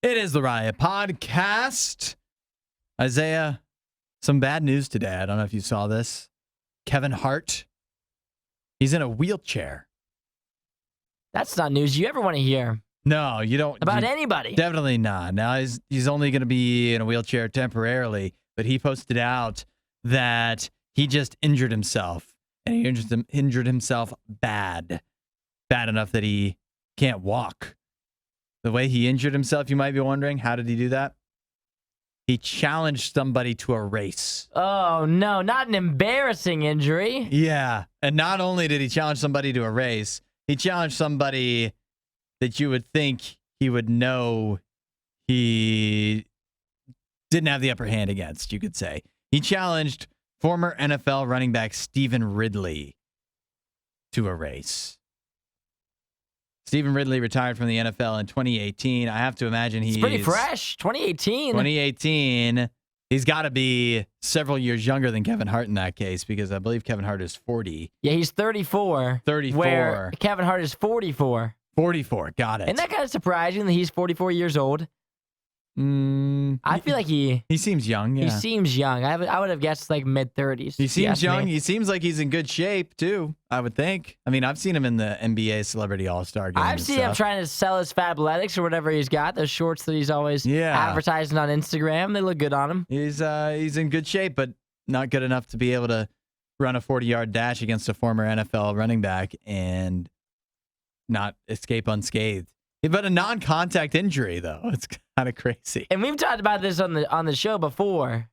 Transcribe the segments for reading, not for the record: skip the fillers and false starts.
It is the Riot Podcast. Isaiah, some bad news today. I don't know if you saw this. Kevin Hart, he's in a wheelchair. That's not news you ever want to hear. No, you don't. About anybody. Definitely not. Now, he's only going to be in a wheelchair temporarily, but he posted out that he just injured himself, and he injured himself bad enough that he can't walk. The way he injured himself, you might be wondering, how did he do that? He challenged somebody to a race. Oh, no, not an embarrassing injury. Yeah, and not only did he challenge somebody to a race, he challenged somebody that you would think he would know he didn't have the upper hand against, you could say. He challenged former NFL running back Stephen Ridley to a race. Stephen Ridley retired from the NFL in 2018. I have to imagine he's pretty fresh. 2018. 2018. He's got to be several years younger than Kevin Hart in that case, because I believe Kevin Hart is 40. Yeah, he's 34. 34. Where Kevin Hart is 44. 44. Got it. Isn't that kind of surprising that he's 44 years old? I feel like he seems young. Yeah. He seems young. I would have guessed like mid-30s. He seems young. He seems like he's in good shape too, I would think. I mean, I've seen him in the NBA Celebrity All-Star Game. I've seen him trying to sell his Fabletics or whatever he's got. Those shorts that he's always advertising on Instagram. They look good on him. He's in good shape, but not good enough to be able to run a 40-yard dash against a former NFL running back and not escape unscathed. But a non-contact injury, though. It's kind of crazy. And we've talked about this on the show before.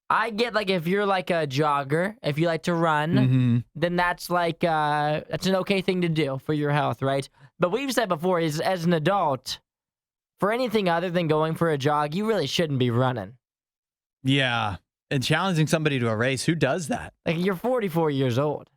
I get, like, if you're like a jogger, if you like to run, then that's like that's an okay thing to do for your health, right? But we've said before, is as an adult, for anything other than going for a jog, you really shouldn't be running. Yeah, and challenging somebody to a race, who does that? Like, you're 44 years old.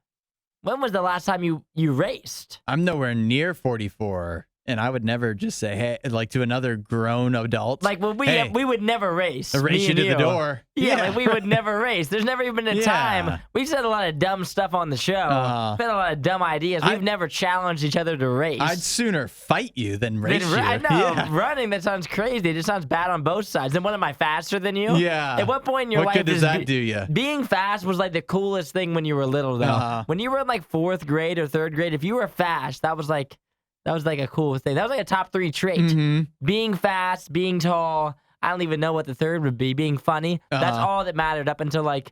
When was the last time you raced? I'm nowhere near 44. And I would never just say, hey, like to another grown adult. Like, well, we would never race. Race you to the door. Yeah, like we would never race. There's never even been a time. We've said a lot of dumb stuff on the show. Said a lot of dumb ideas. We've never challenged each other to race. I'd sooner fight you than race you. I know. Running, that sounds crazy. It just sounds bad on both sides. Then what, am I faster than you? Yeah. At what point in your life what good does that do you? Being fast was like the coolest thing when you were little, though. When you were in like 4th grade or 3rd grade, if you were fast, that was like a cool thing. That was like a top 3 trait. Being fast, being tall. I don't even know what the third would be. Being funny. That's all that mattered up until like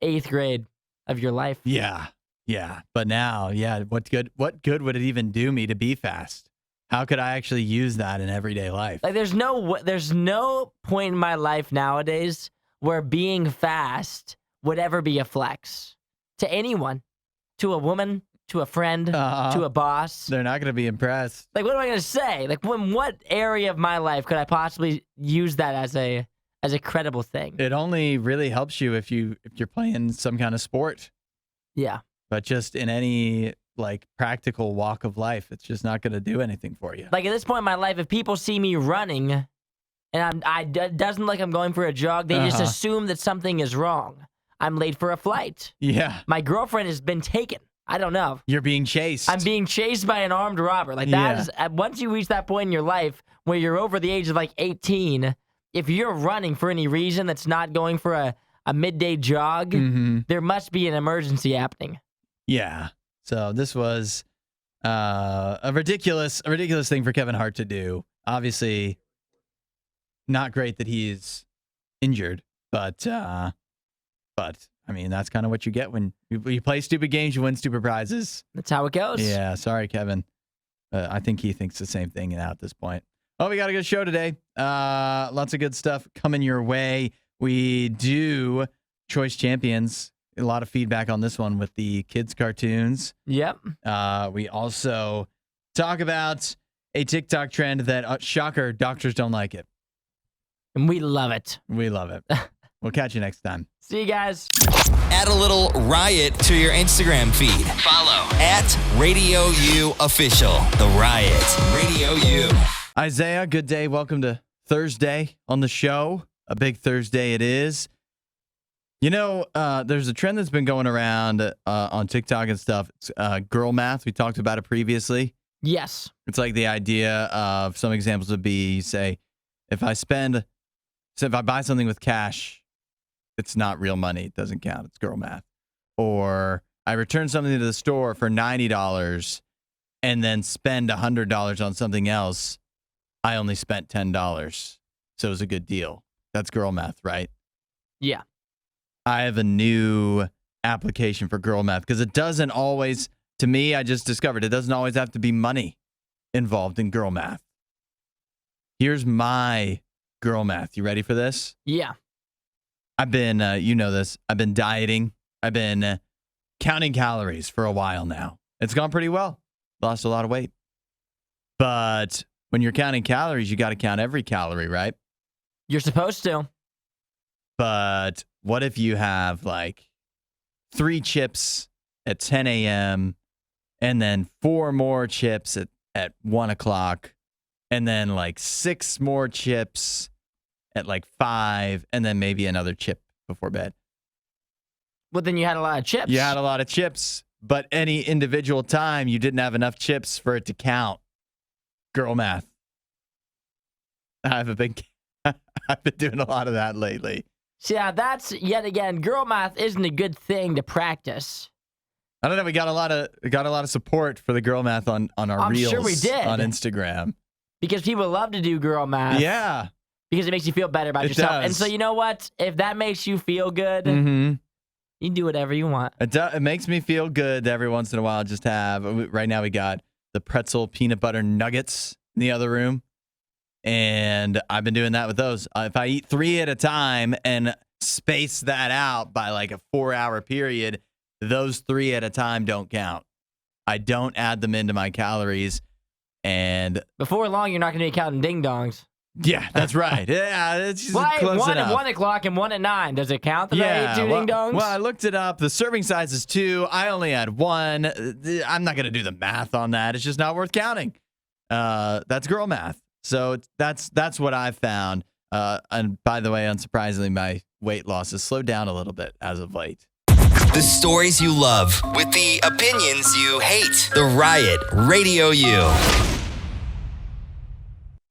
8th grade of your life. Yeah. Yeah. But now, what good would it even do me to be fast? How could I actually use that in everyday life? Like there's no point in my life nowadays where being fast would ever be a flex. To anyone. To a woman. To a friend, to a boss. They're not going to be impressed. Like, what am I going to say? Like, what area of my life could I possibly use that as a credible thing? It only really helps you if you're playing some kind of sport. Yeah. But just in any like practical walk of life, it's just not going to do anything for you. Like at this point in my life, if people see me running, and it doesn't look like I'm going for a jog, they just assume that something is wrong. I'm late for a flight. Yeah. My girlfriend has been taken. I don't know. You're being chased. I'm being chased by an armed robber. Like that is, once you reach that point in your life where you're over the age of like 18, if you're running for any reason that's not going for a midday jog, there must be an emergency happening. Yeah. So this was a ridiculous thing for Kevin Hart to do. Obviously, not great that he's injured, but I mean, that's kind of what you get when you play stupid games, you win stupid prizes. That's how it goes. Yeah, sorry, Kevin. I think he thinks the same thing now at this point. Oh, we got a good show today. Lots of good stuff coming your way. We do Choice Champions. A lot of feedback on this one with the kids' cartoons. Yep. We also talk about a TikTok trend that, shocker, doctors don't like it. And we love it. We love it. We'll catch you next time. See you guys. Add a little Riot to your Instagram feed. Follow @RadioU Official. The Riot. Radio U. Isaiah, good day. Welcome to Thursday on the show. A big Thursday it is. You know, there's a trend that's been going around on TikTok and stuff. It's girl math. We talked about it previously. Yes. It's like the idea of some examples would be, say, if I buy something with cash, it's not real money. It doesn't count. It's girl math. Or I return something to the store for $90 and then spend $100 on something else. I only spent $10. So it was a good deal. That's girl math, right? Yeah. I have a new application for girl math because it doesn't always, to me, I just discovered it doesn't always have to be money involved in girl math. Here's my girl math. You ready for this? Yeah. I've been, you know this, I've been dieting. I've been counting calories for a while now. It's gone pretty well. Lost a lot of weight. But when you're counting calories, you got to count every calorie, right? You're supposed to. But what if you have like 3 chips at 10 a.m. and then 4 more chips at 1 o'clock and then like 6 more chips at like 5 and then maybe another chip before bed? Well, then you had a lot of chips. You had a lot of chips, but any individual time you didn't have enough chips for it to count. Girl math. I've been doing a lot of that lately. So yeah, that's yet again, girl math isn't a good thing to practice. I don't know. We got a lot of support for the girl math on our I'm reels sure we did. on Instagram. Because people love to do girl math. Yeah. Because it makes you feel better about It yourself. does. And so you know what? If that makes you feel good, Mm-hmm. you can do whatever you want. It makes me feel good every once in a while. Just have right now we got the pretzel peanut butter nuggets in the other room, and I've been doing that with those. If I eat 3 at a time and space that out by like a 4-hour period, those 3 at a time don't count. I don't add them into my calories, and Before long, you're not going to be counting ding dongs. yeah, that's right. Yeah, it's just Why close one enough. at 1 o'clock and 1 at 9? Does it count that I ate 2 ding dongs? Well, I looked it up. The serving size is 2. I only had 1. I'm not going to do the math on that. It's just not worth counting. That's girl math. So that's what I've found. And by the way, unsurprisingly, my weight loss has slowed down a little bit as of late. The stories you love with the opinions you hate. The Riot Radio U.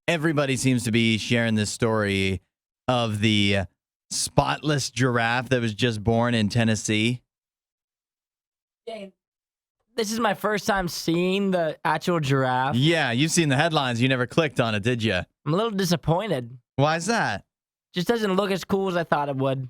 Everybody seems to be sharing this story of the spotless giraffe that was just born in Tennessee. Dang. This is my first time seeing the actual giraffe. Yeah, you've seen the headlines. You never clicked on it, did you? I'm a little disappointed. Why is that? Just doesn't look as cool as I thought it would.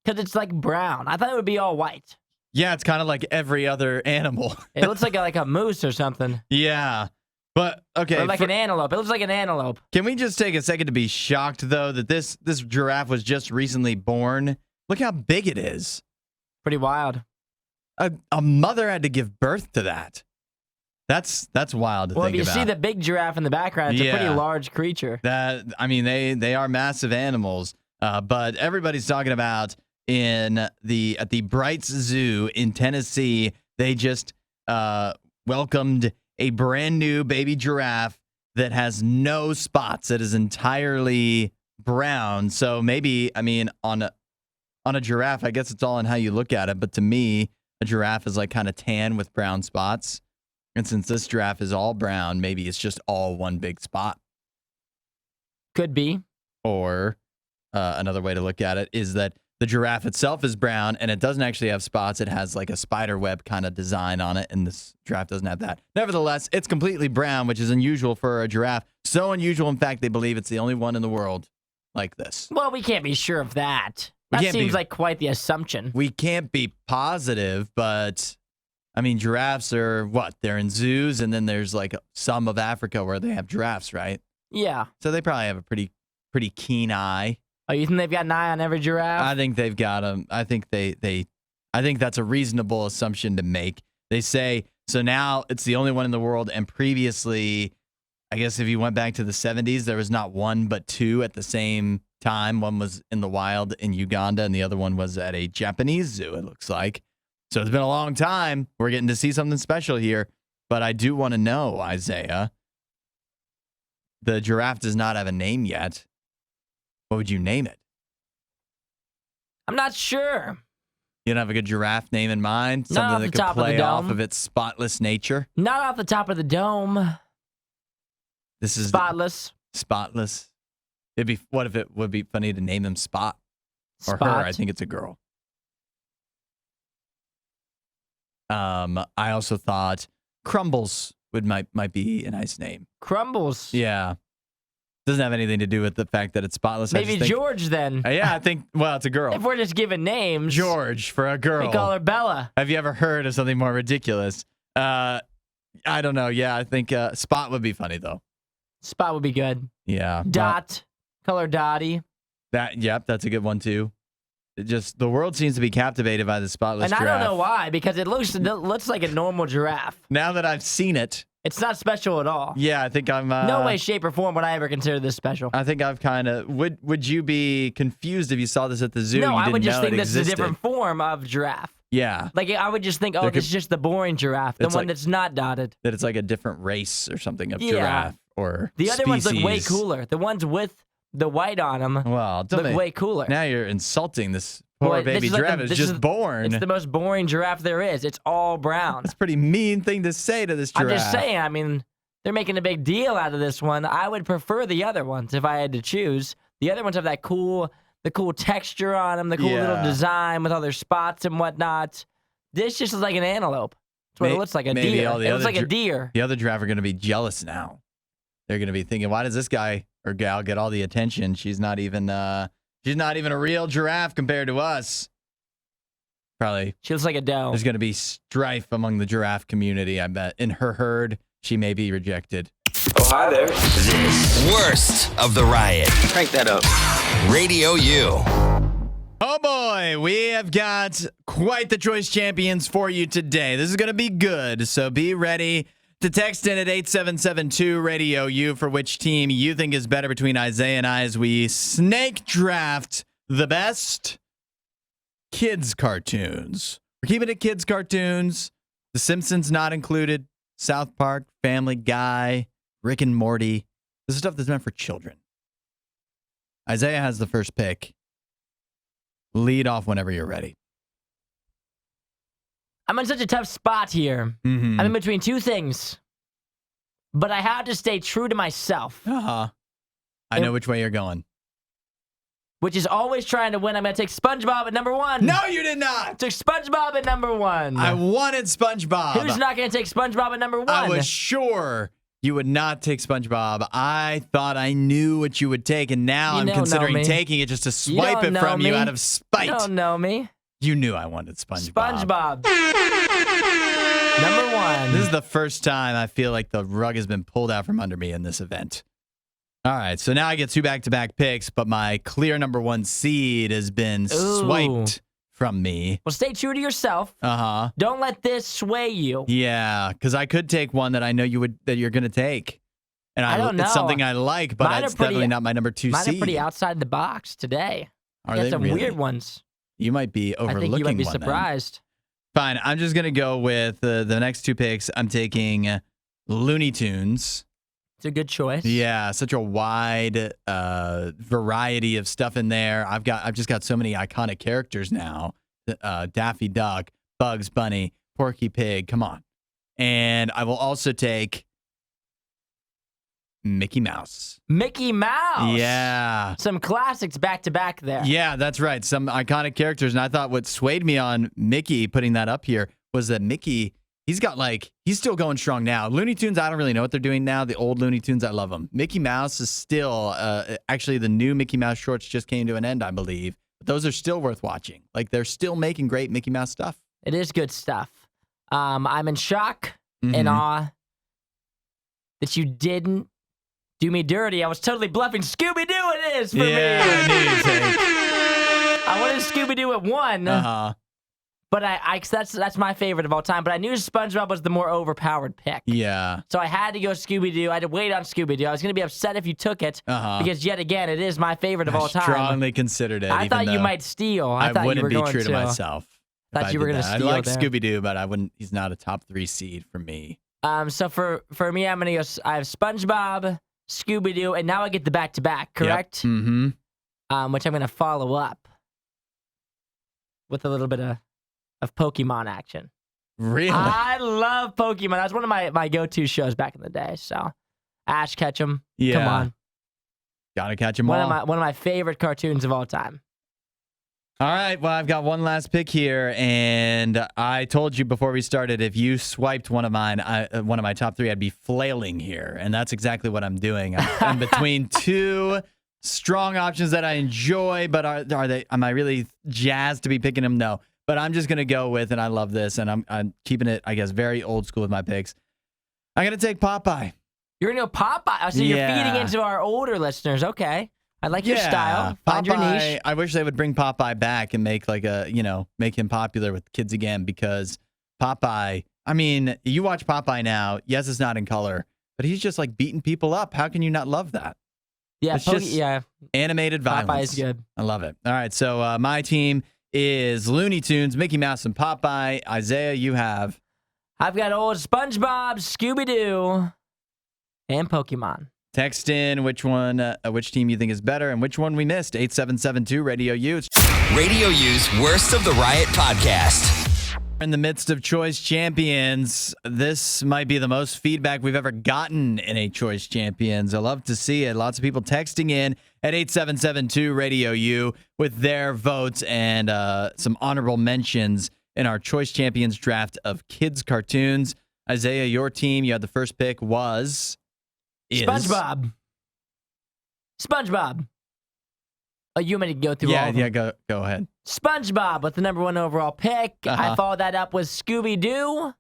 Because it's like brown. I thought it would be all white. Yeah, it's kind of like every other animal. It looks like a moose or something. Yeah. But, okay. Or like an antelope. It looks like an antelope. Can we just take a second to be shocked, though, that this giraffe was just recently born? Look how big it is. Pretty wild. A mother had to give birth to that. That's wild to Well, think if you about. see the big giraffe in the background, it's a pretty large creature. They are massive animals. But everybody's talking about at the Brights Zoo in Tennessee, they just welcomed a brand new baby giraffe that has no spots. It is entirely brown. So maybe, on a giraffe, I guess it's all in how you look at it. But to me, a giraffe is like kind of tan with brown spots. And since this giraffe is all brown, maybe it's just all one big spot. Could be. Or another way to look at it is that the giraffe itself is brown and it doesn't actually have spots. It has like a spider web kind of design on it, and this giraffe doesn't have that. Nevertheless, it's completely brown, which is unusual for a giraffe. So unusual, in fact, they believe it's the only one in the world like this. Well, we can't be sure of that. That seems like quite the assumption. We can't be positive, but giraffes are what? They're in zoos, and then there's like some of Africa where they have giraffes, right? Yeah. So they probably have a pretty keen eye. Oh, you think they've got an eye on every giraffe? I think they've got them. I think I think that's a reasonable assumption to make. They say, so now it's the only one in the world, and previously, I guess if you went back to the 70s, there was not one but 2 at the same time. One was in the wild in Uganda, and the other one was at a Japanese zoo, it looks like. So it's been a long time. We're getting to see something special here. But I do want to know, Isaiah, the giraffe does not have a name yet. What would you name it? I'm not sure. You don't have a good giraffe name in mind? Not Something off that the top could of the play off dome. of its spotless nature? Not off the top of the dome. This is Spotless. spotless. What if it would be funny to name them Spot or Spot. her? I think it's a girl. I also thought Crumbles might be a nice name. Crumbles. Yeah. Doesn't have anything to do with the fact that it's spotless. Maybe George then. Yeah, I think, well, it's a girl. If we're just giving names. George for a girl. We call her Bella. Have you ever heard of something more ridiculous? I don't know. Yeah, I think Spot would be funny, though. Spot would be good. Yeah. Dot. Call her Dottie. Yep, that's a good one, too. The world seems to be captivated by the spotless giraffe. And I don't know why, because it looks like a normal giraffe. Now that I've seen it. It's not special at all. Yeah, I think I'm... no way, shape, or form would I ever consider this special. I think I've kind of... Would you be confused if you saw this at the zoo? No, and you I would didn't just know think it this existed? is a different form of giraffe. Yeah. Like, I would just think, oh, this is just the boring giraffe, the one that's not dotted. That it's like a different race or something of giraffe or The other ones look way species. cooler. The ones with the white on them look way cooler. Now you're insulting this poor baby giraffe. It's just born. It's the most boring giraffe there is. It's all brown. That's a pretty mean thing to say to this giraffe. I'm just saying, I mean... They're making a big deal out of this one. I would prefer the other ones if I had to choose. The other ones have that cool texture on them, the cool little design with all their spots and whatnot. This just looks like an antelope. That's what it looks like, a deer. It looks like a deer. The other giraffe are going to be jealous now. They're going to be thinking, why does this guy or gal get all the attention? She's not even a real giraffe compared to us. Probably. She looks like a doe. There's going to be strife among the giraffe community, I bet. In her herd, she may be rejected. Oh, hi there. Worst of the riot. Crank that up. Radio U. Oh boy, we have got quite the choice champions for you today. This is going to be good, so be ready to text in at 8772 Radio U for which team you think is better between Isaiah and I as we snake draft the best kids cartoons. We're keeping it kids cartoons. The Simpsons not included. South Park, Family Guy, Rick and Morty. This is stuff that's meant for children. Isaiah has the first pick. Lead off whenever you're ready. I'm in such a tough spot here. Mm-hmm. I'm in between two things. But I have to stay true to myself. Uh-huh. I know which way you're going. Which is always trying to win. I'm going to take SpongeBob at number 1. No, you did not. Took SpongeBob at number 1. I wanted SpongeBob. Who's not going to take SpongeBob at number 1? I was sure you would not take SpongeBob. I thought I knew what you would take, and now I'm considering taking it just to swipe it from you out of spite. You don't know me. You knew I wanted SpongeBob. SpongeBob. Number 1. This is the first time I feel like the rug has been pulled out from under me in this event. All right, so now I get 2 back-to-back picks, but my clear number 1 seed has been swiped from me. Well, stay true to yourself. Uh-huh. Don't let this sway you. Yeah, because I could take one that I know that you're going to take. And I don't know. It's something I like, but it's definitely not my number 2 seed. Mine are pretty outside the box today. Are got they some really? weird ones. You might be overlooking one. I think you might be then. surprised. Fine, I'm just going to go with the next 2 picks. I'm taking Looney Tunes. It's a good choice. Yeah, such a wide variety of stuff in there. I've just got so many iconic characters now. Daffy Duck, Bugs Bunny, Porky Pig. Come on. And I will also take Mickey Mouse. Mickey Mouse. Yeah. Some classics back to back there. Yeah, that's right. Some iconic characters. And I thought what swayed me on Mickey putting that up here was that Mickey, he's still going strong now. Looney Tunes, I don't really know what they're doing now. The old Looney Tunes, I love them. Mickey Mouse is still, actually the new Mickey Mouse shorts just came to an end, I believe. But those are still worth watching. Like, they're still making great Mickey Mouse stuff. It is good stuff. I'm in shock and awe that you didn't do me dirty. I was totally bluffing. Scooby-Doo it is for me. I knew you'd say. I wanted Scooby-Doo at 1. Uh-huh. But that's my favorite of all time. But I knew SpongeBob was the more overpowered pick. Yeah. So I had to go Scooby-Doo. I had to wait on Scooby-Doo. I was going to be upset if you took it because, yet again, it is my favorite of all time. I strongly considered it. I thought you might steal. I thought wouldn't you were be true to myself. Thought you were going to steal. I like there. Scooby-Doo, but I wouldn't. He's not a top 3 seed for me. So for me, I'm going to go. I have SpongeBob, Scooby-Doo, and now I get the back-to-back, correct? Yep. Mm-hmm. Which I'm going to follow up with a little bit of Pokemon action. Really? I love Pokemon. That's one of my go-to shows back in the day. So, Ash Ketchum. Yeah. Come on. Gotta catch them all. One of my favorite cartoons of all time. All right, well, I've got one last pick here, and I told you before we started, if you swiped one of mine, one of my top 3, I'd be flailing here, and that's exactly what I'm doing. I'm between two strong options that I enjoy, but am I really jazzed to be picking them? No, but I'm just gonna go with, and I love this, and I'm keeping it, I guess, very old school with my picks. I'm gonna take Popeye. You're gonna go Popeye. So you're feeding into our older listeners. Okay. I like your style. Find your niche. I wish they would bring Popeye back and make make him popular with kids again, because Popeye, I mean, you watch Popeye now, yes, it's not in color, but he's just like beating people up. How can you not love that? Yeah, it's just animated violence. Popeye is good. I love it. All right, so my team is Looney Tunes, Mickey Mouse, and Popeye. Isaiah, you have? I've got old SpongeBob, Scooby-Doo, and Pokemon. Text in which team you think is better and which one we missed. 8772 Radio U. Radio U's Worst of the Riot podcast. In the midst of Choice Champions, this might be the most feedback we've ever gotten in a Choice Champions. I love to see it. Lots of people texting in at 8772 Radio U with their votes and some honorable mentions in our Choice Champions draft of kids cartoons. Isaiah, your team, you had the first pick is SpongeBob. Oh, you want me to go through all of them? Yeah, go ahead. SpongeBob with the number 1 overall pick. I followed that up with Scooby-Doo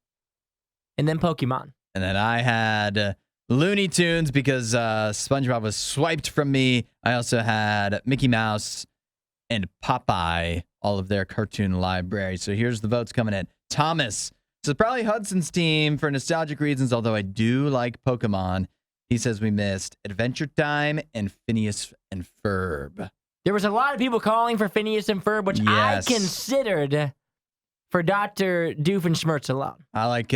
and then Pokemon. And then I had Looney Tunes because SpongeBob was swiped from me. I also had Mickey Mouse and Popeye, all of their cartoon library. So here's the votes coming in. Thomas. So probably Hudson's team for nostalgic reasons, although I do like Pokemon. He says we missed Adventure Time and Phineas and Ferb. There was a lot of people calling for Phineas and Ferb, which I considered for Dr. Doofenshmirtz alone. I like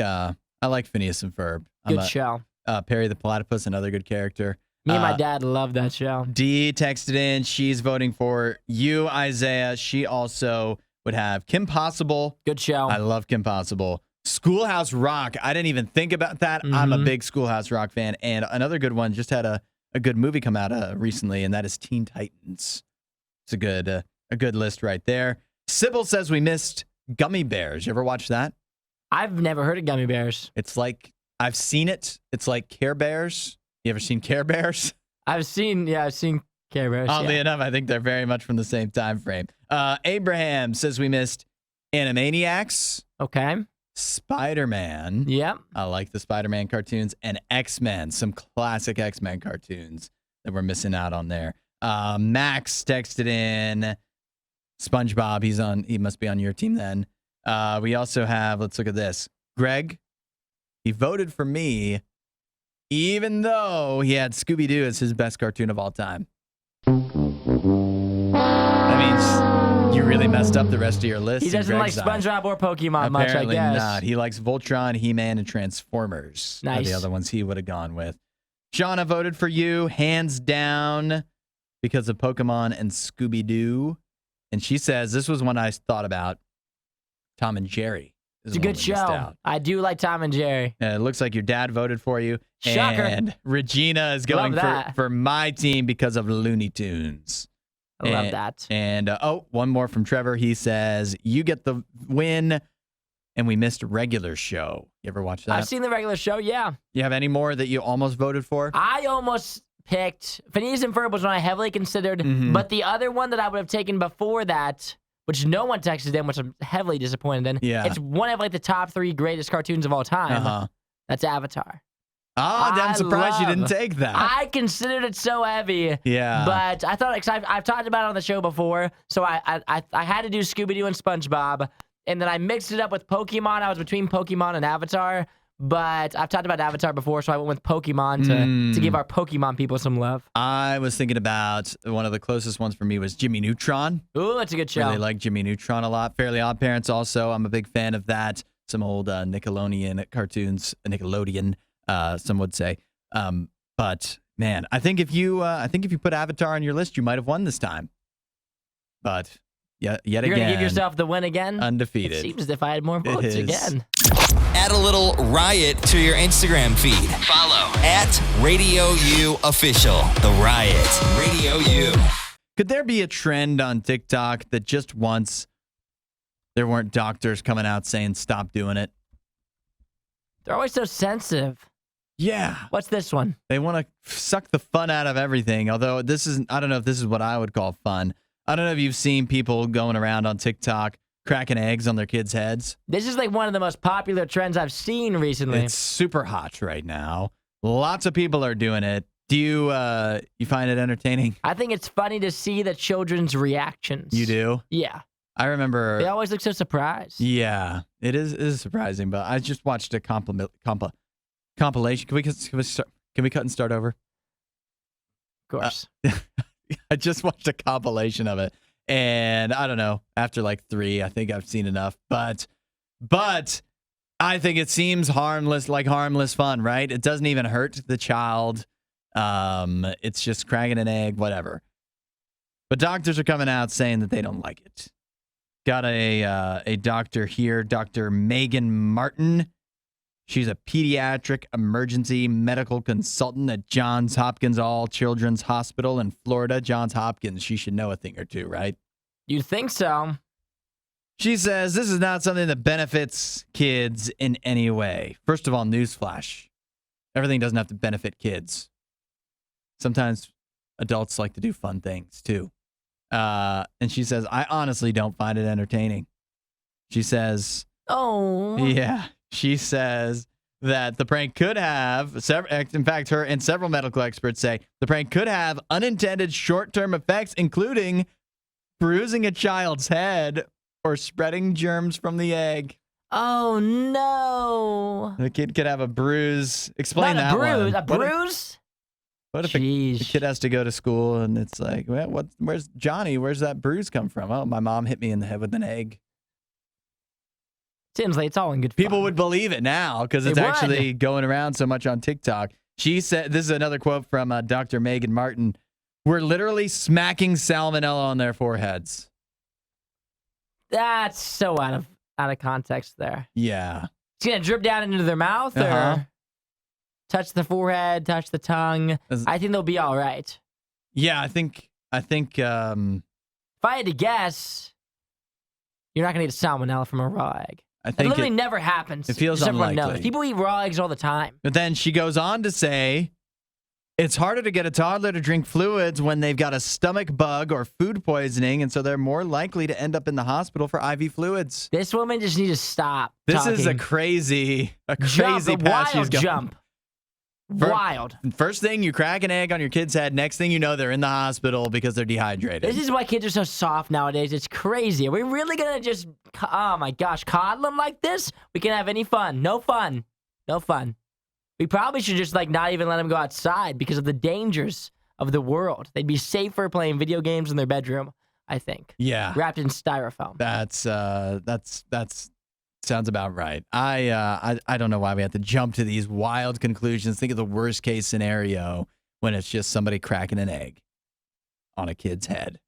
Phineas and Ferb. Good show. Perry the Platypus, another good character. Me and my dad love that show. Dee texted in. She's voting for you, Isaiah. She also would have Kim Possible. Good show. I love Kim Possible. Schoolhouse Rock. I didn't even think about that. Mm-hmm. I'm a big Schoolhouse Rock fan. And another good one just had a good movie come out recently, and that is Teen Titans. It's a good list right there. Sybil says we missed Gummy Bears. You ever watch that? I've never heard of Gummy Bears. It's like, I've seen it. It's like Care Bears. You ever seen Care Bears? I've seen Care Bears. Oddly enough, I think they're very much from the same time frame. Abraham says we missed Animaniacs. Okay. Spider-Man. Yep. I like the Spider-Man cartoons. And X-Men. Some classic X-Men cartoons that we're missing out on there. Max texted in SpongeBob. He must be on your team then. We also have, let's look at this. Greg, he voted for me, even though he had Scooby-Doo as his best cartoon of all time. That means you really messed up the rest of your list. He doesn't like SpongeBob or Pokemon much, I guess. Apparently not. He likes Voltron, He-Man, and Transformers. Nice. Are the other ones he would have gone with. Shauna voted for you, hands down, because of Pokemon and Scooby-Doo. And she says, this was one I thought about, Tom and Jerry. It's a good show. I do like Tom and Jerry. It looks like your dad voted for you. Shocker. And Regina is going for my team because of Looney Tunes. I love that. And one more from Trevor. He says, you get the win, and we missed Regular Show. You ever watch that? I've seen the Regular Show, yeah. You have any more that you almost voted for? I almost picked Phineas and Ferb was one I heavily considered, but the other one that I would have taken before that, which no one texted in, which I'm heavily disappointed in, it's one of like the top 3 greatest cartoons of all time. That's Avatar. Oh, I'm surprised you didn't take that. I considered it so heavy. Yeah. But I thought, because I've talked about it on the show before, so I had to do Scooby-Doo and SpongeBob, and then I mixed it up with Pokemon. I was between Pokemon and Avatar, but I've talked about Avatar before, so I went with Pokemon to give our Pokemon people some love. I was thinking about one of the closest ones for me was Jimmy Neutron. Ooh, that's a good show. Really like Jimmy Neutron a lot. Fairly Odd Parents also. I'm a big fan of that. Some old Nickelodeon cartoons, some would say. But man, I think if you put Avatar on your list, you might have won this time. But yet again, you're gonna give yourself the win again. Undefeated. It seems as if I had more votes again. Add a little riot to your Instagram feed. Follow at RadioU Official. The Riot. Radio U. Could there be a trend on TikTok that just once there weren't doctors coming out saying stop doing it? They're always so sensitive. Yeah. What's this one? They want to suck the fun out of everything. Although this isn't, I don't know if this is what I would call fun. I don't know if you've seen people going around on TikTok cracking eggs on their kids' heads. This is like one of the most popular trends I've seen recently. It's super hot right now. Lots of people are doing it. Do you find it entertaining? I think it's funny to see the children's reactions. You do? Yeah. I remember. They always look so surprised. Yeah, it is surprising. But I just watched a compilation. Can we cut and start over? Of course. I just watched a compilation of it, and I don't know. After like 3, I think I've seen enough. But I think it seems harmless fun, right? It doesn't even hurt the child. It's just cracking an egg, whatever. But doctors are coming out saying that they don't like it. Got a doctor here, Dr. Megan Martin. She's a pediatric emergency medical consultant at Johns Hopkins All Children's Hospital in Florida. Johns Hopkins, she should know a thing or two, right? You'd think so. She says this is not something that benefits kids in any way. First of all, newsflash. Everything doesn't have to benefit kids. Sometimes adults like to do fun things, too. And she says, I honestly don't find it entertaining. She says, oh. Yeah. She says that the prank could have, in fact, her and several medical experts say the prank could have unintended short-term effects, including bruising a child's head or spreading germs from the egg. Oh, no. The kid could have a bruise. Explain Not that one. A bruise? What if the kid has to go to school and it's like, well, where's Johnny? Where's that bruise come from? Oh, my mom hit me in the head with an egg. Seems like it's all in good fun. People would believe it now because it's actually going around so much on TikTok. She said, this is another quote from Dr. Megan Martin. We're literally smacking salmonella on their foreheads. That's so out of context there. Yeah. It's going to drip down into their mouth or touch the forehead, touch the tongue. I think they'll be all right. Yeah, I think if I had to guess, you're not going to get salmonella from a raw egg. I think it literally never happens. It feels just unlikely. Everyone knows. People eat raw eggs all the time. But then she goes on to say, it's harder to get a toddler to drink fluids when they've got a stomach bug or food poisoning, and so they're more likely to end up in the hospital for IV fluids. This woman just needs to stop This talking. is a crazy path she's going. Jump. Wild. First thing, you crack an egg on your kid's head. Next thing you know, they're in the hospital because they're dehydrated. This is why kids are so soft nowadays. It's crazy. Are we really going to just, oh my gosh, coddle them like this? We can't have any fun. No fun. No fun. We probably should just not even let them go outside because of the dangers of the world. They'd be safer playing video games in their bedroom, I think. Yeah. Wrapped in styrofoam. That's sounds about right. I don't know why we have to jump to these wild conclusions. Think of the worst case scenario when it's just somebody cracking an egg on a kid's head.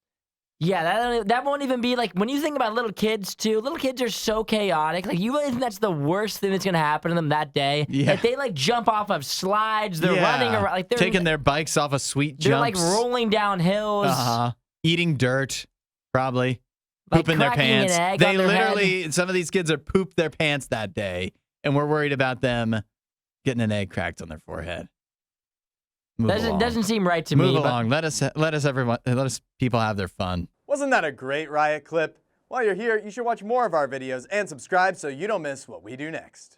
Yeah, that won't even be when you think about little kids too. Little kids are so chaotic. You really think that's the worst thing that's gonna happen to them that day? Yeah. They jump off of slides. They're running around. They're taking their bikes off of sweet jumps. They're rolling down hills. Eating dirt, probably. Pooping their pants. They literally, some of these kids are pooped their pants that day, and we're worried about them getting an egg cracked on their forehead. Doesn't seem right to me. Move along. Let us people have their fun. Wasn't that a great Riot clip? While you're here, you should watch more of our videos and subscribe so you don't miss what we do next.